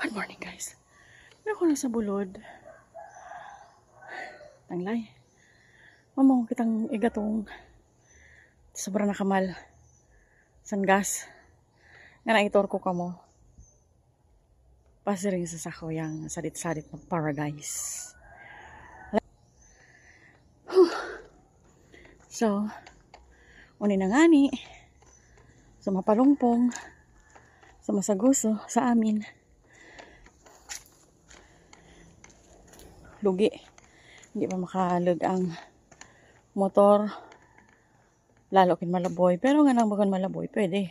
Good morning, guys. Ako na sa bulod. Tanglay. Mamo kitang igatong sobra na kamal. Sangas. Nga naitor ko kamo. Pasiring sa sako yang sadit-sadit ng paradise. So, uni na ngani. So, mapalungpong. So, masaguso sa amin. Lugi. Hindi pa makalag ang motor. Lalo kin malaboy. Pero nga nang bagan malaboy, pwede.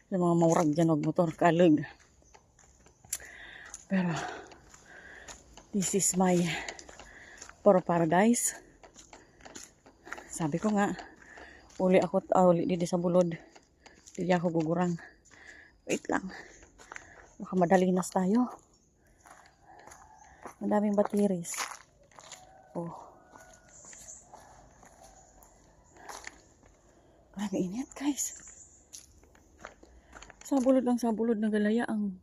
Sa mga maurag dyan og motor, kalag. Pero, this is my paradise. Sabi ko nga, uli dito sa bulod. Hindi ako gugurang. Wait lang. Baka madalinas tayo. Madaming batiris. Oh. Grabe init, guys. Sa bulod ng galaya ang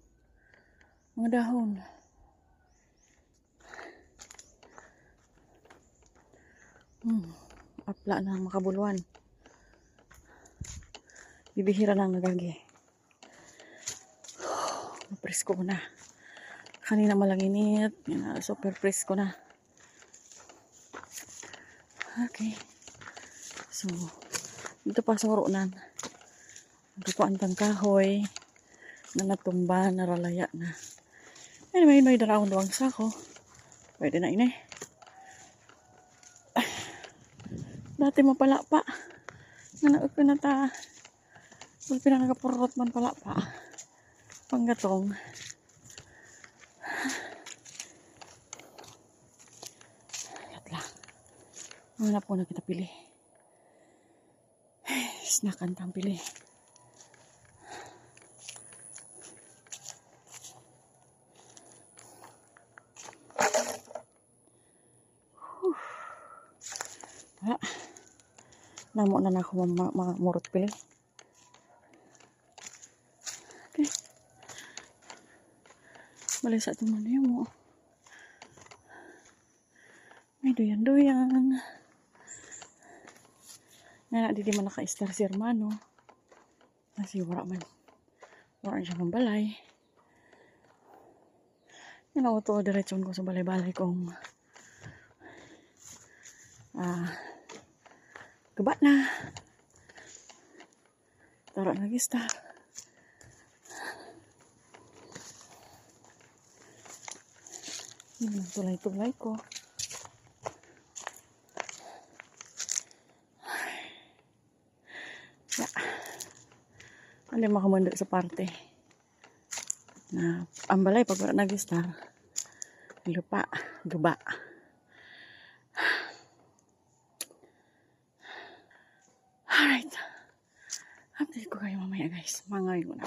mga dahon. Apla na makabuluan. Bibihira nang nagagi. Presko na. Kanina malanginit. Super presko na. Okay. So, dito pa sa urunan. Dukuan tang kahoy. Na natumba, naralaya na. Anyway, may daraon doang sako. Pwede na ini. Dati mapala pa. Nanaot ko na ta. Pinanagapurot man pala pa. Panggatong. Ayat lang. Wala po na kita pili. Snakan tang pili. Namo na ako murot pili. Okay. Balay sa ito man mo. May duyan-duyan. Nga di man naka-star si hermano. Kasi wala siya ng balay. Yan ako to, diretsyon ko sa balay-balay kong gaba na. Tara nag-star. Yan ang tulay-tulay ko. Alam makamanda sa parte na ang balay pag wala nag-star lupa, guba. Alright, update ko kayo mamaya, guys. Mangawin ko na.